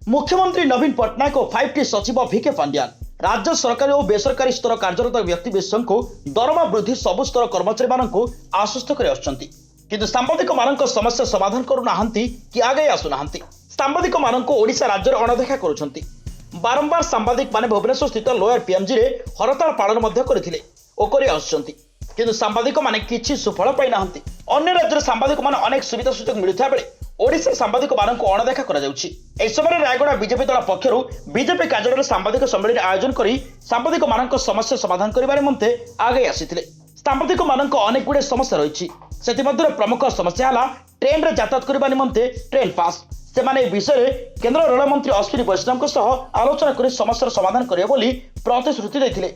मुख्यमंत्री नवीन पट्टनायक और 5T सचिव भिके पांड्यान राज्य सरकारी और बेसरकारी स्तर कार्यरत व्यक्तिविशेष को दरमा वृद्धि सबु स्तर कर्मचारी मानक आश्वस्त कर किंतु सांबादिक मानक समस्या समाधान करूना कि आगे आसुना सांबादिक मानक ओडिशा राज्य अणदेखा करुछंती। बारंबार सांबादिक माने भुवनेश्वर स्थित लोयर पीएमजी रे हड़ताल पालन करथिले ओ करि आछंती किंतु सांबादिक माने किछि सुफल पाइ नाहंती। अन्य राज्य सांबादिक माने अनेक सुविधा सुयोग मिलुथा बेले ओडिशा सांबादिक मानक अणदेखा करा जाउछि। एहि समय रायगड़ा बीजेपी दल पक्षरु बीजेपी कार्यालय सांबादिक सम्मेलन आयोजन करी सांबादिक मानक समस्या समाधान करिबार निमंते आगे आसीथिले। सांबादिक मानक अनेक गुडे समस्या रहिछि सेतिमध्य प्रमुख समस्या हला ट्रेन रे यातायात करिबा निमंते ट्रेन पास सेमाने विषय केंद्र रेल मंत्री अश्विनी वैष्णव आलोचना कर समस्या समाधान करेंगे बोली प्रतिश्रुति देथिले।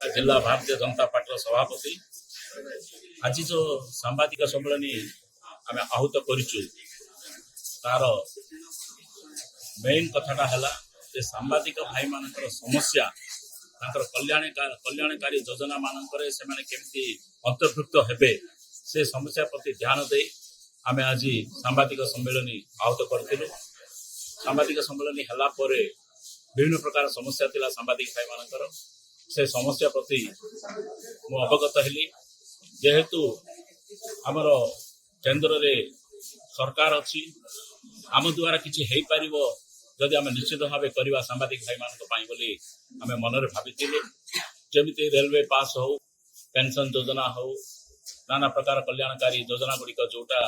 जिला भारतीय जनता पार्टी सभापति आज जो सांबादिक सम्मेलन आम आहूत करूँ तार मेन कथाटा है सांबादिक भाई मान समस्या कल्याणकारी योजना मानक केमती अंतर्भुक्त हेबे से समस्या प्रति ध्यान दे आम आज सांबादिक सम्मेलन आहूत करूँ। सांबादिक सम्मेलन है विभिन्न प्रकार समस्या थिला सांबादिक भाई मानकर से समस्या प्रति मु अवगत हेली जेहेतु आमर केंद्र रे सरकार अच्छी आम द्वारा किसी हो पार जदि आम निश्चित भाव करवा सांबादिक भाई मान बोली आम मन में भाई जमी रेलवे पास हो पेंशन योजना हो नाना प्रकार कल्याणकारी योजना गुड़िक जोटा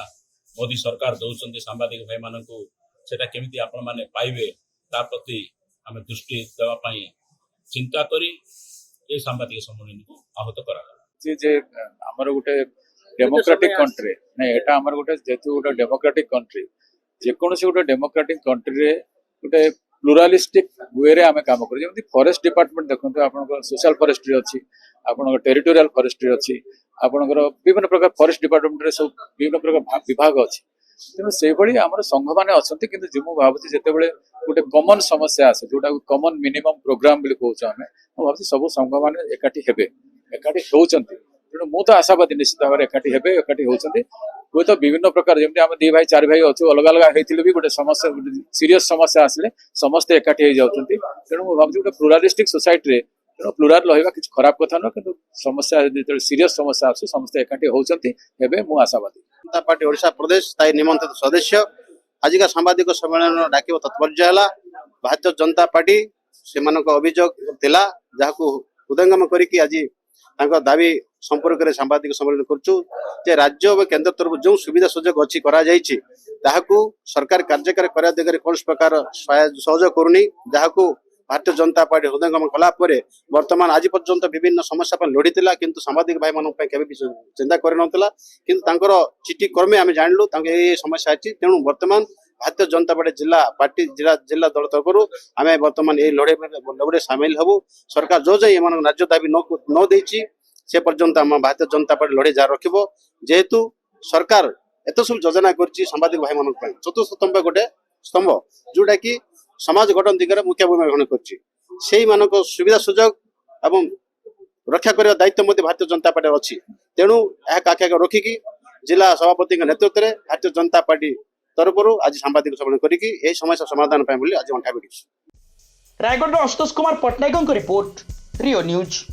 मोदी सरकार दौरान सांबादिक भाई मान सेटा केमिति आपण माने पाइबे ता प्रति आम दृष्टि देवाई चिंता करी ये सांबादिक सम्मेलन को आहूत करा जे हमर गोटे डेमोक्रेटिक कंट्री नहीं एटा हमर गोटे जेतु गोटे डेमोक्रेटिक कंट्री जेकोसी गोटे डेमोक्रेटिक कंट्री रे गोटे प्लुरालिस्टिक वे रे आमे काम करू जेमति फॉरेस्ट डिपार्टमेंट देखंतु आपन सोशल फॉरेस्ट्री अछि आपन टेरिटोरियल फॉरेस्ट्री अछि आपन विभिन्न प्रकार फॉरेस्ट डिपार्टमेंट रे सब विभिन्न प्रकार विभाग अछि तेणु से भली हमर संघ माने अछंती किंतु जिमु भाबुची जेते बेले गोटे कॉमन समस्या आसे जोटा कॉमन मिनिमम प्रोग्राम बोली कहउछ हमें भाबुची सब संघ माने एकाठी हेबे एकाठी होउचंती तेणु मु तो आशावादी निश्चित भाव एकाठी हेबे एकाठी होउचंती कोई तो विभिन्न प्रकार जमी आम दी भाई चार भाई अच्छे अलग अलग होते भी गोटे समस्या सीरीयस समस्या आसिले समस्ते एकाठी हो जाती तेणु मुझे भावी गोटे प्लुरालिस्टिक सोसाइटी रे तेणु प्लुराल रहा किसी खराब कथा नुह कि समस्या जो सीरीयस समस्या आस समस्ते एकाठी होती मु आशावादी। जनता पार्टी ओडिशा प्रदेश स्थायी निमंत्रित सदस्य आज का सांबादिक सम्मेलन डाक तात्पर्य है भारतीय जनता पार्टी से अभियोग थिला जहां हृदयंगम करके आज दाबी संपर्क में सांबादिक सम्मेलन कर राज्य और केंद्र तरफ जो सुविधा सुजोग अच्छी सरकार कार्यकारी करने दिगरे कौन प्रकार सहयोग करूनी जहाँ भारतीय जनता पार्टी हृदयंगम कला वर्तमान आज पर्यंत विभिन्न समस्या पर लड़ी किंतु सांबादिक भाई मानक चिंता कर चिठी क्रमे आम जानलु ये समस्या अच्छी तेणु वर्तमान भारतीय जनता पार्टी जिला दल तरफ आम वर्तमान ये लड़े सामिल हबू सरकार जो जाए राज्य दाबी न देछि से पर्यंत आम भारतीय जनता पार्टी लड़े जा रखिबो जेहेतु सरकार एत सब योजना करछि सांबादिक भाई मानक चतुर्थ स्तंभ गोटे स्तंभ जोटा कि समाज गठन दिगरे मुख्य भूमिका ग्रहण करछि सेही मानक सुविधा सुजोग एवं रक्षा करने दायित्व मध्य भारतीय जनता पार्टी अच्छी तेणु यह आखि रखिकी जिला सभापति नेतृत्व में भारतीय जनता पार्टी तरफ आज सांबादिक सम्मेलन करी समस्या समाधान आज अंठा भिड़ी। रायगढ़ आशुतोष कुमार पट्टनायक रिपोर्ट रियो न्यूज।